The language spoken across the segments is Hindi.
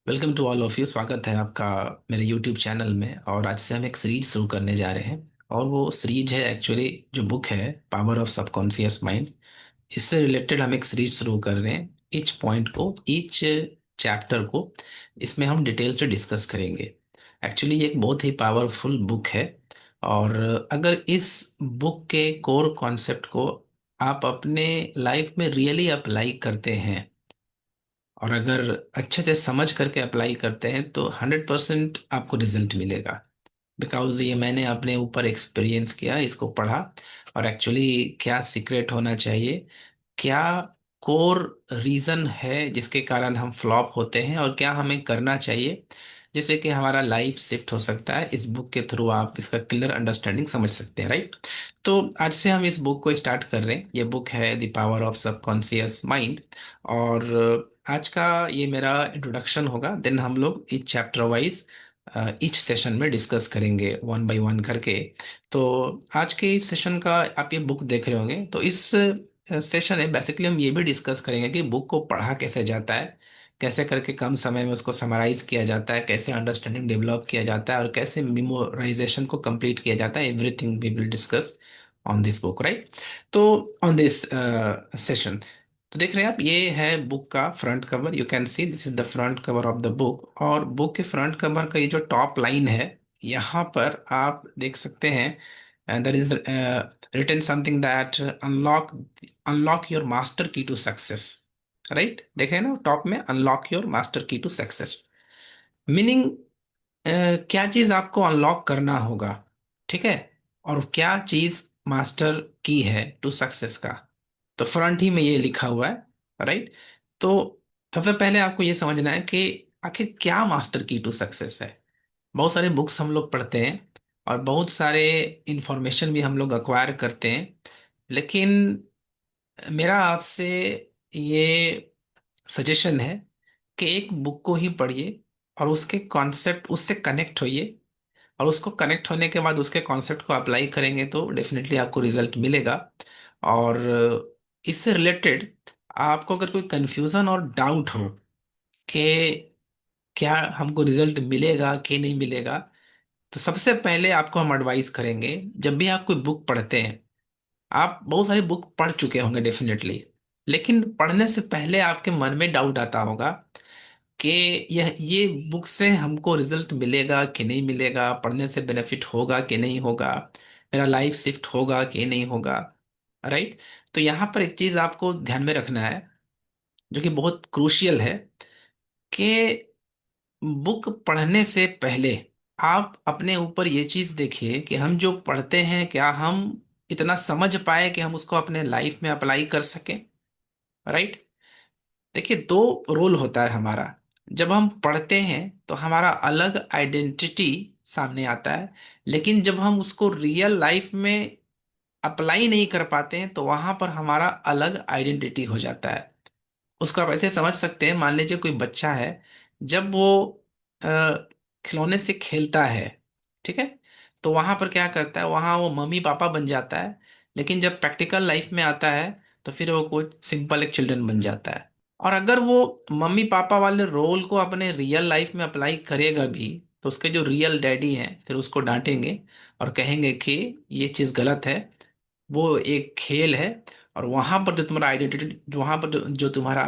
Welcome to all of you. स्वागत है आपका मेरे यूट्यूब चैनल में। और आज से हम एक सीरीज शुरू करने जा रहे हैं। और वो सीरीज है एक्चुअली जो बुक है पावर ऑफ सबकॉन्शियस माइंड। इससे रिलेटेड हम एक सीरीज शुरू कर रहे हैं। ईच पॉइंट को, ईच चैप्टर को इसमें हम डिटेल से डिस्कस करेंगे। एक्चुअली ये एक बहुत ही पावरफुल बुक है। और अगर इस बुक के कोर कॉन्सेप्ट को आप अपने लाइफ में रियली अप्लाई करते हैं और अगर अच्छे से समझ करके अप्लाई करते हैं तो 100% आपको रिजल्ट मिलेगा। बिकॉज ये मैंने अपने ऊपर एक्सपीरियंस किया, इसको पढ़ा। और एक्चुअली क्या सीक्रेट होना चाहिए, क्या कोर रीजन है जिसके कारण हम फ्लॉप होते हैं, और क्या हमें करना चाहिए जिससे कि हमारा लाइफ शिफ्ट हो सकता है। इस बुक के थ्रू आप इसका क्लियर अंडरस्टैंडिंग समझ सकते हैं, राइट। तो आज से हम इस बुक को स्टार्ट कर रहे हैं। ये बुक है the power of subconscious mind. और आज का ये मेरा इंट्रोडक्शन होगा। देन हम लोग each chapter wise each session में डिस्कस करेंगे वन बाय वन करके। तो आज के इस सेशन का आप ये बुक देख रहे होंगे, तो इस सेशन है बेसिकली हम ये भी डिस्कस करेंगे कि बुक को पढ़ा कैसे जाता है, कैसे करके कम समय में उसको समराइज किया जाता है, कैसे अंडरस्टैंडिंग डेवलप किया जाता है, और कैसे मेमोराइजेशन को कंप्लीट किया जाता है। Everything we will discuss on this book, right. तो ऑन दिस सेशन, तो देख रहे हैं आप, ये है बुक का front cover. You can see this is the front cover of the book. और बुक के फ्रंट कवर का ये जो टॉप लाइन है, यहाँ पर आप देख सकते हैं, and there is written something that unlock your master key to success, right. देखें ना टॉप में, अनलॉक योर मास्टर की टू सक्सेस। मीनिंग क्या चीज आपको अनलॉक करना होगा, ठीक है, और क्या चीज मास्टर की है टू सक्सेस का। तो फ्रंट ही में ये लिखा हुआ है, राइट। तो सबसे पहले आपको ये समझना है कि आखिर क्या मास्टर की टू सक्सेस है। बहुत सारे बुक्स हम लोग पढ़ते हैं और बहुत सारे इंफॉर्मेशन भी हम लोग अक्वायर करते हैं, लेकिन मेरा आपसे ये सजेशन है कि एक बुक को ही पढ़िए और उसके कॉन्सेप्ट उससे कनेक्ट होइए। और उसको कनेक्ट होने के बाद उसके कॉन्सेप्ट को अप्लाई करेंगे तो डेफिनेटली आपको रिजल्ट मिलेगा। और इससे रिलेटेड आपको अगर कोई कंफ्यूजन और डाउट हो कि क्या हमको रिजल्ट मिलेगा कि नहीं मिलेगा, तो सबसे पहले आपको हम एडवाइस करेंगे, जब भी आप कोई बुक पढ़ते हैं, आप बहुत सारी बुक पढ़ चुके होंगे डेफिनेटली, लेकिन पढ़ने से पहले आपके मन में डाउट आता होगा कि यह ये बुक से हमको रिजल्ट मिलेगा कि नहीं मिलेगा, पढ़ने से बेनिफिट होगा कि नहीं होगा, मेरा लाइफ शिफ्ट होगा कि नहीं होगा, राइट। तो यहाँ पर एक चीज आपको ध्यान में रखना है जो कि बहुत क्रूशियल है, कि बुक पढ़ने से पहले आप अपने ऊपर ये चीज देखिए कि हम जो पढ़ते हैं क्या हम इतना समझ पाए कि हम उसको अपने लाइफ में अप्लाई कर सकें, राइट। देखिए, दो रोल होता है हमारा। जब हम पढ़ते हैं तो हमारा अलग आइडेंटिटी सामने आता है, लेकिन जब हम उसको रियल लाइफ में अप्लाई नहीं कर पाते हैं तो वहां पर हमारा अलग आइडेंटिटी हो जाता है। उसको आप ऐसे समझ सकते हैं, मान लीजिए कोई बच्चा है, जब वो अ, खिलौने से खेलता है, ठीक है, तो वहां पर क्या करता है, वहां वो मम्मी पापा बन जाता है। लेकिन जब प्रैक्टिकल लाइफ में आता है तो फिर वो कोई सिंपल एक चिल्ड्रन बन जाता है। और अगर वो मम्मी पापा वाले रोल को अपने रियल लाइफ में अप्लाई करेगा भी, तो उसके जो रियल डैडी हैं फिर उसको डांटेंगे और कहेंगे कि ये चीज़ गलत है, वो एक खेल है। और वहां पर जो तुम्हारा आइडेंटिटी, वहां पर जो तुम्हारा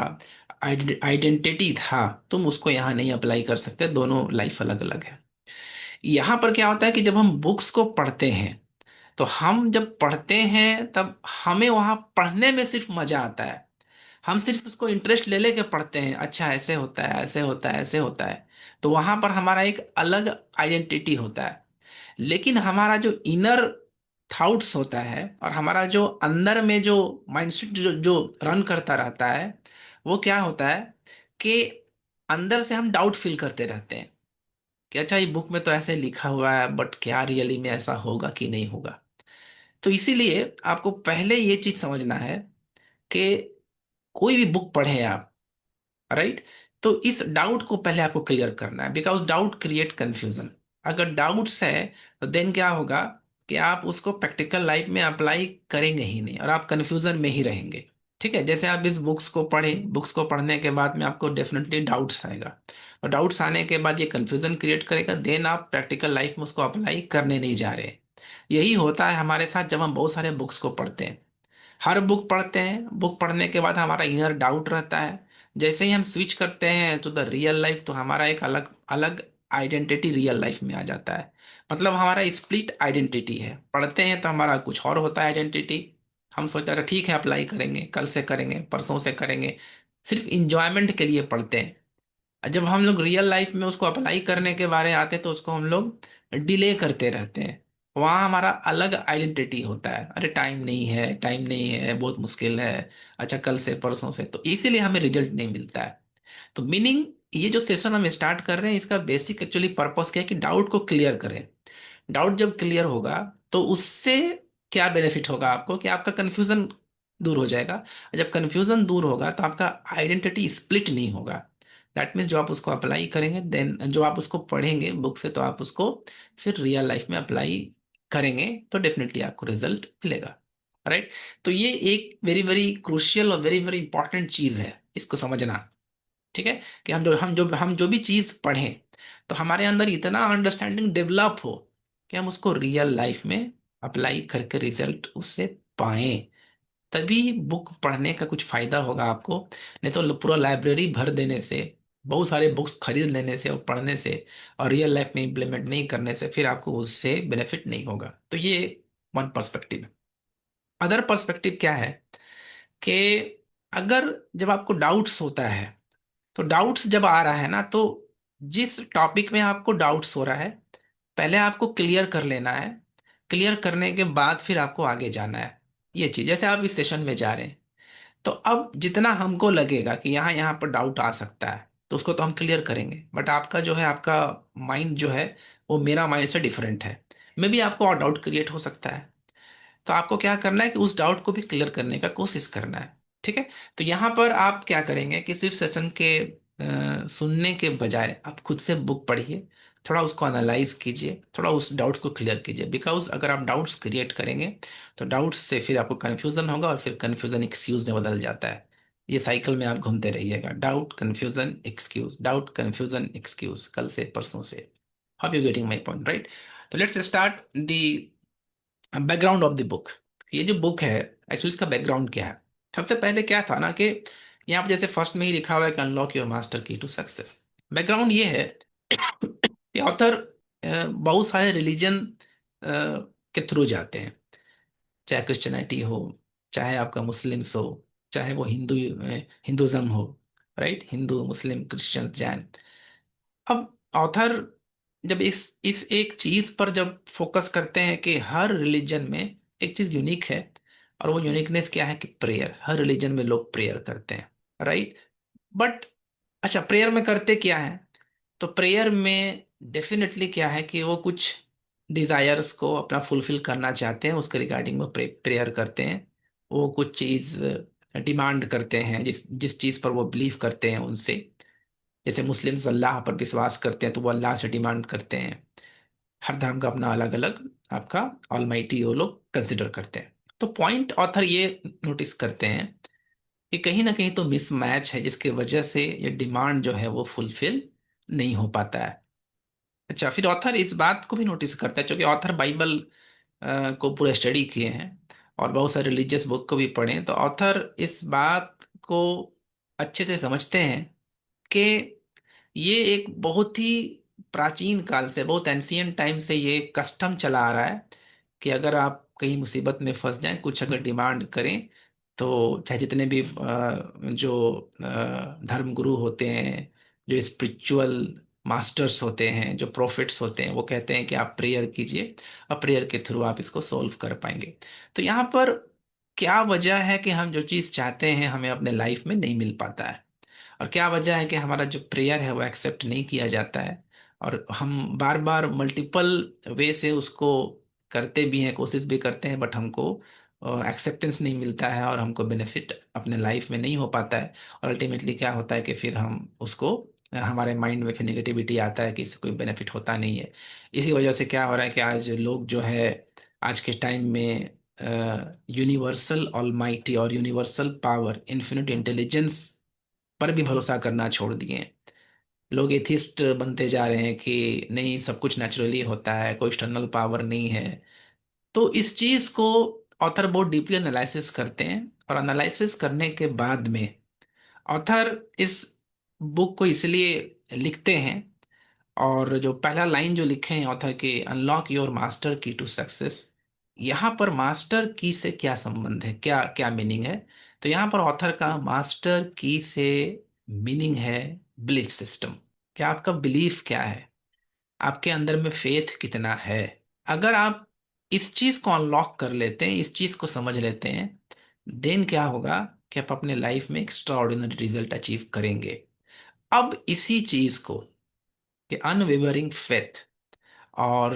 आइडेंटिटी था, तुम उसको यहाँ नहीं अप्लाई कर सकते। दोनों लाइफ अलग अलग है। यहाँ पर क्या होता है कि जब हम बुक्स को पढ़ते हैं, तो हम जब पढ़ते हैं तब हमें वहां पढ़ने में सिर्फ मजा आता है। हम सिर्फ उसको इंटरेस्ट ले लेके पढ़ते हैं, अच्छा ऐसे होता है, ऐसे होता है, ऐसे होता है। तो वहां पर हमारा एक अलग आइडेंटिटी होता है। लेकिन हमारा जो इनर थॉट्स होता है और हमारा जो अंदर में जो माइंडसेट जो जो रन करता रहता है, वो क्या होता है कि अंदर से हम डाउट फील करते रहते हैं कि अच्छा ये बुक में तो ऐसे लिखा हुआ है, बट क्या रियली में ऐसा होगा कि नहीं होगा। तो इसीलिए आपको पहले ये चीज समझना है कि कोई भी बुक पढ़े आप, राइट, तो इस डाउट को पहले आपको क्लियर करना है, बिकॉज डाउट क्रिएट कंफ्यूजन। अगर डाउट्स है तो देन क्या होगा कि आप उसको प्रैक्टिकल लाइफ में अप्लाई करेंगे ही नहीं और आप कंफ्यूजन में ही रहेंगे। ठीक है, जैसे आप इस बुक्स को पढ़ें, बुक्स को पढ़ने के बाद में आपको डेफिनेटली डाउट्स आएगा। और डाउट्स आने के बाद ये कंफ्यूजन क्रिएट करेगा, देन आप प्रैक्टिकल लाइफ में उसको अप्लाई करने नहीं जा रहे। यही होता है हमारे साथ जब हम बहुत सारे बुक्स को पढ़ते हैं। हर बुक पढ़ते हैं, बुक पढ़ने के बाद हमारा इनर डाउट रहता है। जैसे ही हम स्विच करते हैं टू द रियल लाइफ, तो हमारा एक अलग अलग आइडेंटिटी रियल लाइफ में आ जाता है। मतलब हमारा स्प्लिट आइडेंटिटी है। पढ़ते हैं तो हमारा कुछ और होता है आइडेंटिटी। हम सोचते हैं ठीक है अप्लाई करेंगे, कल से करेंगे, परसों से करेंगे, सिर्फ इंजॉयमेंट के लिए पढ़ते हैं। और जब हम लोग रियल लाइफ में उसको अप्लाई करने के बारे आते हैं तो उसको हम लोग डिले करते रहते हैं। वहाँ हमारा अलग आइडेंटिटी होता है, अरे टाइम नहीं है, टाइम नहीं है, बहुत मुश्किल है, अच्छा कल से परसों से, तो इसीलिए हमें रिजल्ट नहीं मिलता है। तो मीनिंग, ये जो सेशन हम स्टार्ट कर रहे हैं इसका बेसिक एक्चुअली पर्पस क्या है कि डाउट को क्लियर करें। डाउट जब क्लियर होगा तो उससे क्या बेनिफिट होगा आपको कि आपका कंफ्यूजन दूर हो जाएगा। जब कंफ्यूजन दूर होगा तो आपका आइडेंटिटी स्प्लिट नहीं होगा। दैट मीन्स जो आप उसको अप्लाई करेंगे, देन जो आप उसको पढ़ेंगे बुक से, तो आप उसको फिर रियल लाइफ में अप्लाई करेंगे तो डेफिनेटली आपको रिजल्ट मिलेगा। राइट। तो ये एक वेरी वेरी क्रूशियल और वेरी वेरी इंपॉर्टेंट चीज है, इसको समझना। ठीक है। कि हम जो भी चीज पढ़ें तो हमारे अंदर इतना अंडरस्टैंडिंग डेवलप हो कि हम उसको रियल लाइफ में अप्लाई करके रिजल्ट उससे पाएं। तभी बुक पढ़ने का कुछ फायदा होगा आपको। नहीं तो पूरा लाइब्रेरी भर देने से, बहुत सारे बुक्स खरीद लेने से और पढ़ने से और रियल लाइफ में इम्प्लीमेंट नहीं करने से फिर आपको उससे बेनिफिट नहीं होगा। तो ये वन पर्सपेक्टिव है। अदर पर्सपेक्टिव क्या है कि अगर जब आपको डाउट्स होता है, तो डाउट्स जब आ रहा है ना, तो जिस टॉपिक में आपको डाउट्स हो रहा है पहले आपको क्लियर कर लेना है। क्लियर करने के बाद फिर आपको आगे जाना है। ये चीज, जैसे आप इस सेशन में जा रहे हैं तो अब जितना हमको लगेगा कि यहाँ यहाँ पर डाउट आ सकता है तो उसको तो हम क्लियर करेंगे, बट आपका जो है, आपका माइंड जो है वो मेरा माइंड से डिफरेंट है। मे बी आपको और डाउट क्रिएट हो सकता है। तो आपको क्या करना है कि उस डाउट को भी क्लियर करने का कोशिश करना है। ठीक है। तो यहाँ पर आप क्या करेंगे कि सिर्फ सेशन के सुनने के बजाय आप खुद से बुक पढ़िए, थोड़ा उसको एनालाइज कीजिए, थोड़ा उस डाउट्स को क्लियर कीजिए। बिकॉज अगर आप डाउट्स क्रिएट करेंगे तो डाउट्स से फिर आपको कन्फ्यूजन होगा और फिर कन्फ्यूजन एक्सक्यूज में बदल जाता है। ये साइकिल में आप घूमते रहिएगा, doubt confusion excuse, doubt confusion excuse, कल से परसों से। How you getting my point, right. तो let's start the background of the book. ये जो बुक है एक्चुअली इसका बैकग्राउंड क्या है। सबसे पहले क्या था ना कि यहाँ पे जैसे फर्स्ट में ही लिखा हुआ है कि अनलॉक योर मास्टर की टू सक्सेस। बैकग्राउंड ये है कि ऑथर बहुत सारे रिलीजन के थ्रू जाते हैं। चाहे क्रिश्चियनिटी हो, चाहे आपका मुस्लिम्स हो, चाहे वो हिंदुज्म हो। Right, Hindu Muslim Christian Jain. अब ऑथर जब इस एक चीज पर जब फोकस करते हैं कि हर रिलीजन में एक चीज यूनिक है, और वो यूनिकनेस क्या है कि प्रेयर। हर रिलीजन में लोग प्रेयर करते हैं। राइट। बट अच्छा, प्रेयर में करते क्या है? तो प्रेयर में डेफिनेटली क्या है कि वो कुछ डिजायर्स को अपना फुलफिल करना चाहते हैं, उसके रिगार्डिंग वो प्रेयर करते हैं। वो कुछ चीज डिमांड करते हैं, जिस जिस चीज पर वो बिलीव करते हैं उनसे। जैसे मुस्लिम्स अल्लाह पर विश्वास करते हैं तो वो अल्लाह से डिमांड करते हैं। हर धर्म का अपना अलग अलग आपका ऑलमाइटी वो लोग कंसिडर करते हैं। तो पॉइंट ऑथर ये नोटिस करते हैं कि कहीं ना कहीं तो मिसमैच है, जिसकी वजह से ये डिमांड जो है वो फुलफिल नहीं हो पाता है। अच्छा, फिर ऑथर इस बात को भी नोटिस करता है, क्योंकि ऑथर बाइबल को पूरा स्टडी किए हैं और बहुत सारे रिलीजियस बुक को भी पढ़े हैं, तो ऑथर इस बात को अच्छे से समझते हैं कि ये एक बहुत ही प्राचीन काल से, बहुत एंशियंट टाइम से ये कस्टम चला आ रहा है कि अगर आप कहीं मुसीबत में फंस जाएं, कुछ अगर डिमांड करें, तो चाहे जितने भी जो धर्म गुरु होते हैं, जो स्पिरिचुअल मास्टर्स होते हैं, जो प्रॉफिट्स होते हैं, वो कहते हैं कि आप प्रेयर कीजिए और प्रेयर के थ्रू आप इसको सॉल्व कर पाएंगे। तो यहाँ पर क्या वजह है कि हम जो चीज़ चाहते हैं हमें अपने लाइफ में नहीं मिल पाता है, और क्या वजह है कि हमारा जो प्रेयर है वो एक्सेप्ट नहीं किया जाता है, और हम बार बार मल्टीपल वे से उसको करते भी हैं, कोशिश भी करते हैं, बट हमको एक्सेप्टेंस नहीं मिलता है और हमको बेनिफिट अपने लाइफ में नहीं हो पाता है। और अल्टीमेटली क्या होता है कि फिर हम उसको हमारे माइंड में फिर निगेटिविटी आता है कि इससे कोई बेनिफिट होता नहीं है। इसी वजह से क्या हो रहा है कि आज लोग जो है आज के टाइम में यूनिवर्सल ऑलमाइटी और यूनिवर्सल पावर इन्फिनिट इंटेलिजेंस पर भी भरोसा करना छोड़ दिए हैं। लोग एथिस्ट बनते जा रहे हैं कि नहीं, सब कुछ नेचुरली होता है, कोई एक्सटर्नल पावर नहीं है। तो इस चीज को ऑथर बहुत डीपली एनालिसिस करते हैं, और एनालिसिस करने के बाद में ऑथर इस बुक को इसलिए लिखते हैं। और जो पहला लाइन जो लिखे हैं ऑथर के, अनलॉक योर मास्टर की टू सक्सेस, यहाँ पर मास्टर की से क्या संबंध है, क्या क्या मीनिंग है? तो यहाँ पर ऑथर का मास्टर की से मीनिंग है बिलीफ सिस्टम। क्या आपका बिलीफ क्या है, आपके अंदर में फेथ कितना है? अगर आप इस चीज को अनलॉक कर लेते हैं, इस चीज को समझ लेते हैं, देन क्या होगा कि आप अपने लाइफ में एक्स्ट्रा ऑर्डिनरी रिजल्ट अचीव करेंगे। अब इसी चीज को, कि अनवेवरिंग फेथ, और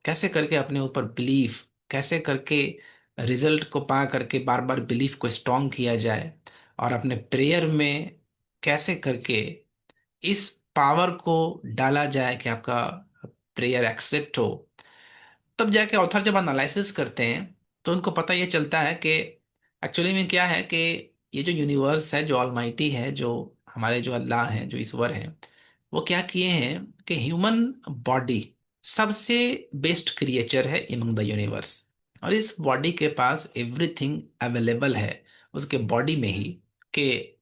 कैसे करके अपने ऊपर बिलीफ, कैसे करके रिजल्ट को पा करके बार बार बिलीफ को स्ट्रॉन्ग किया जाए, और अपने प्रेयर में कैसे करके इस पावर को डाला जाए कि आपका प्रेयर एक्सेप्ट हो, तब जाके ऑथर जब एनालिसिस करते हैं तो उनको पता ये चलता है कि एक्चुअली में क्या है, कि ये जो यूनिवर्स है, जो ऑलमाइटी है, जो हमारे जो अल्लाह हैं, जो ईश्वर हैं, वो क्या किए हैं कि ह्यूमन बॉडी सबसे बेस्ट क्रिएचर है इमंग द यूनिवर्स। और इस बॉडी के पास एवरीथिंग अवेलेबल है उसके बॉडी में ही, कि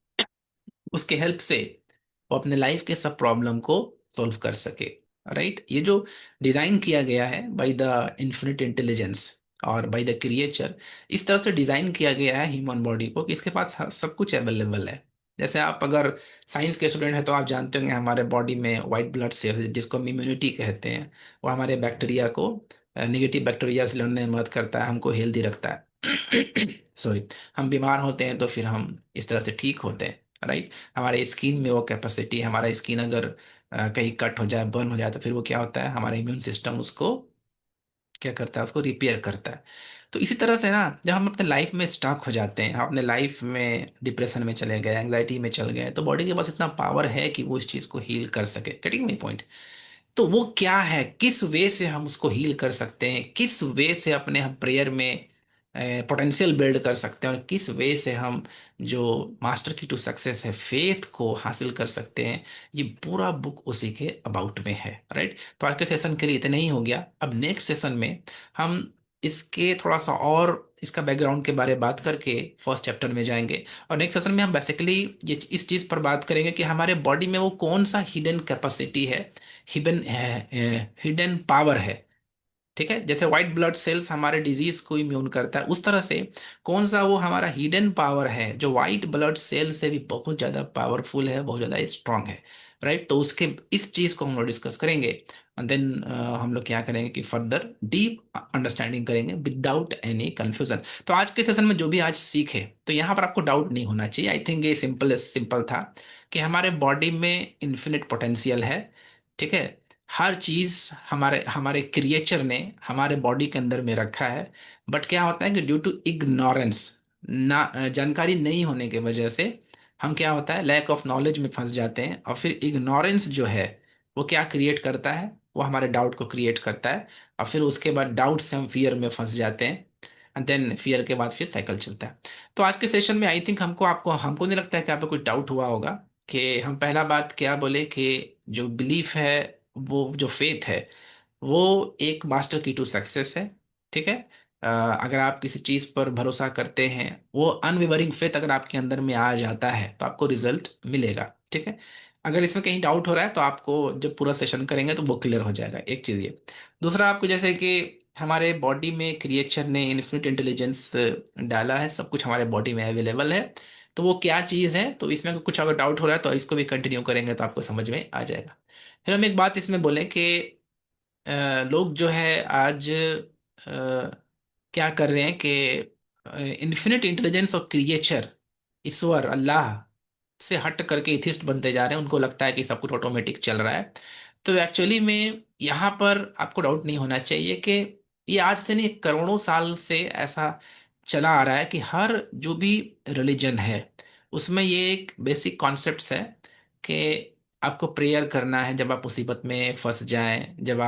उसके हेल्प से वो अपने लाइफ के सब प्रॉब्लम को सॉल्व कर सके। राइट, ये जो डिजाइन किया गया है बाय द इन्फिनिट इंटेलिजेंस और बाय द क्रिएचर, इस तरह से डिजाइन किया गया है ह्यूमन बॉडी को कि इसके पास सब कुछ अवेलेबल है। जैसे आप अगर साइंस के स्टूडेंट हैं तो आप जानते होंगे हमारे बॉडी में व्हाइट ब्लड सेल, जिसको हम इम्यूनिटी कहते हैं, वो हमारे बैक्टीरिया को, निगेटिव बैक्टीरिया से लड़ने में मदद करता है, हमको हेल्दी रखता है। सॉरी, हम बीमार होते हैं तो फिर हम इस तरह से ठीक होते हैं। राइट, हमारे स्किन में वो कैपेसिटी, हमारा स्किन अगर कहीं कट हो जाए, बर्न हो जाए, तो फिर वो क्या होता है, हमारा इम्यून सिस्टम उसको क्या करता है, उसको रिपेयर करता है। तो इसी तरह से ना, जब हम अपने लाइफ में स्टक हो जाते हैं, हम अपने लाइफ में डिप्रेशन में चले गए, एंग्जाइटी में चल गए, तो बॉडी के पास इतना पावर है कि वो इस चीज़ को हील कर सके। Getting my point? तो वो क्या है, किस वे से हम उसको हील कर सकते हैं, किस वे से अपने हम प्रेयर में पोटेंशियल बिल्ड कर सकते हैं, और किस वे से हम जो मास्टर की टू सक्सेस है, फेथ को हासिल कर सकते हैं, ये पूरा बुक उसी के अबाउट में है। राइट, तो आज के सेशन के लिए इतना ही हो गया। अब नेक्स्ट सेशन में हम इसके थोड़ा सा और इसका बैकग्राउंड के बारे में बात करके फर्स्ट चैप्टर में जाएंगे। और नेक्स्ट सेशन में हम बेसिकली ये इस चीज़ पर बात करेंगे कि हमारे बॉडी में वो कौन सा हिडन कैपेसिटी है, हिडन हिडन पावर है। ठीक है, जैसे व्हाइट ब्लड सेल्स हमारे डिजीज को इम्यून करता है, उस तरह से कौन सा वो हमारा हिडन पावर है जो व्हाइट ब्लड सेल से भी बहुत ज्यादा पावरफुल है, बहुत ज्यादा स्ट्रांग है। राइट, तो उसके इस चीज को हम लोग डिस्कस करेंगे। और देन हम लोग क्या करेंगे कि फर्दर डीप अंडरस्टैंडिंग करेंगे विदाउट एनी कंफ्यूजन। तो आज के सेशन में जो भी आज सीखे, तो यहाँ पर आपको डाउट नहीं होना चाहिए। आई थिंक ये सिंपल सिंपल था कि हमारे बॉडी में इन्फिनिट पोटेंशियल है। ठीक है, हर चीज हमारे हमारे क्रिएचर ने हमारे बॉडी के अंदर में रखा है। बट क्या होता है कि ड्यू टू इग्नोरेंस, ना जानकारी नहीं होने की वजह से, हम क्या होता है, लैक ऑफ नॉलेज में फंस जाते हैं। और फिर इग्नोरेंस जो है वो क्या क्रिएट करता है, वो हमारे डाउट को क्रिएट करता है। और फिर उसके बाद डाउट से हम फियर में फंस जाते हैं, एंड देन फियर के बाद फिर साइकिल चलता है। तो आज के सेशन में आई थिंक हमको आपको हमको नहीं लगता है कि आपको कोई डाउट हुआ होगा कि हम पहला बात क्या बोले, कि जो बिलीफ है, वो जो फेथ है, वो एक मास्टर की टू सक्सेस है। ठीक है, अगर आप किसी चीज पर भरोसा करते हैं, वो अनवेवरिंग फेथ अगर आपके अंदर में आ जाता है तो आपको रिजल्ट मिलेगा। ठीक है, अगर इसमें कहीं डाउट हो रहा है तो आपको जब पूरा सेशन करेंगे तो वो क्लियर हो जाएगा। एक चीज ये। दूसरा, आपको जैसे कि हमारे बॉडी में क्रिएचर ने इन्फिनिट इंटेलिजेंस डाला है, सब कुछ हमारे बॉडी में अवेलेबल है। तो वो क्या चीज़ है, तो इसमें अगर कुछ अगर डाउट हो रहा है तो इसको भी कंटिन्यू करेंगे तो आपको समझ में आ जाएगा। फिर हम एक बात इसमें बोलें कि लोग जो है आज क्या कर रहे हैं कि इन्फिनिट इंटेलिजेंस और क्रिएचर, ईश्वर अल्लाह से हट करके एथिस्ट बनते जा रहे हैं। उनको लगता है कि सब कुछ ऑटोमेटिक चल रहा है। तो एक्चुअली में यहाँ पर आपको डाउट नहीं होना चाहिए कि ये आज से नहीं, करोड़ों साल से ऐसा चला आ रहा है कि हर जो भी रिलीजन है उसमें ये एक बेसिक कॉन्सेप्ट्स है कि आपको प्रेयर करना है जब आप मुसीबत में फंस जाएं, जब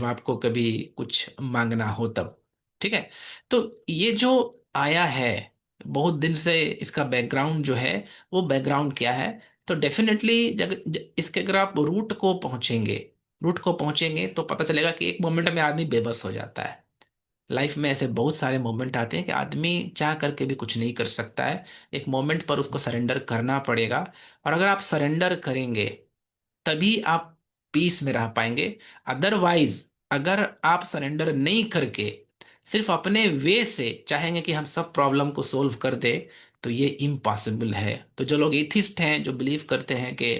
आपको कभी कुछ मांगना हो तब। ठीक है, तो ये जो आया है बहुत दिन से, इसका बैकग्राउंड जो है, वो बैकग्राउंड क्या है तो डेफिनेटली इसके अगर आप रूट को पहुंचेंगे तो पता चलेगा कि एक मोमेंट में आदमी बेबस हो जाता है। लाइफ में ऐसे बहुत सारे मोमेंट आते हैं कि आदमी चाह करके भी कुछ नहीं कर सकता है। एक मोमेंट पर उसको सरेंडर करना पड़ेगा। और अगर आप सरेंडर करेंगे तभी आप पीस में रह पाएंगे। अदरवाइज अगर आप सरेंडर नहीं करके सिर्फ अपने वे से चाहेंगे कि हम सब प्रॉब्लम को सोल्व कर दे, तो ये इम्पॉसिबल है। तो जो लोग एथिस्ट हैं, जो बिलीव करते हैं कि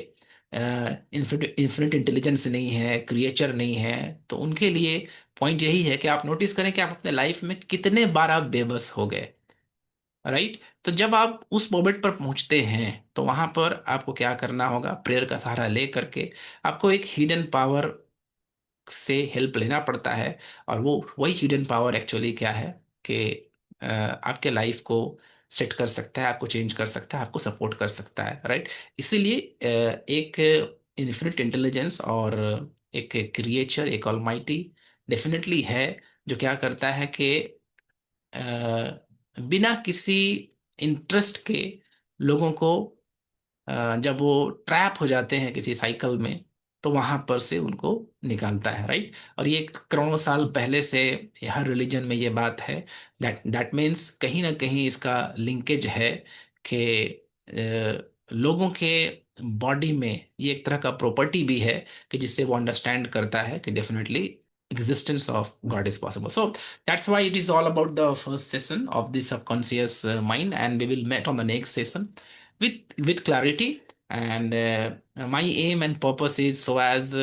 इन्फिनिट इन्फिनिट इंटेलिजेंस नहीं है, क्रिएचर नहीं है, तो उनके लिए पॉइंट यही है कि आप नोटिस करें कि आप अपने लाइफ में कितने बार आप बेबस हो गए। राइट। तो जब आप उस मोमेंट पर पहुंचते हैं तो वहां पर आपको क्या करना होगा, प्रेयर का सहारा ले करके आपको एक हिडन पावर से हेल्प लेना पड़ता है। और वो वही हिडन पावर एक्चुअली क्या है कि आपके लाइफ को सेट कर सकता है, आपको चेंज कर सकता है, आपको सपोर्ट कर सकता है। राइट। इसीलिए एक इन्फिनिट इंटेलिजेंस और एक क्रिएचर, एक ऑलमाइटी डेफिनेटली है, जो क्या करता है कि बिना किसी इंटरेस्ट के लोगों को जब वो ट्रैप हो जाते हैं किसी साइकिल में, तो वहां पर से उनको निकालता है। राइट। और ये करोड़ों साल पहले से हर रिलीजन में ये बात है। दैट मीन्स कहीं ना कहीं इसका लिंकेज है कि लोगों के बॉडी में ये एक तरह का प्रॉपर्टी भी है कि जिससे वो अंडरस्टैंड करता है कि definitely existence of God is possible. So that's why it is all about the first session of the subconscious mind, and we will meet on the next session with clarity. And my aim and purpose is so as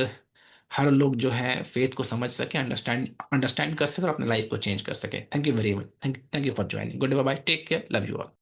हर लोग जो है फेथ को समझ सके, अंडरस्टैंड कर सके और अपने लाइफ को चेंज कर सके। Thank you very much. Thank you for joining. Good bye, take care, love you all.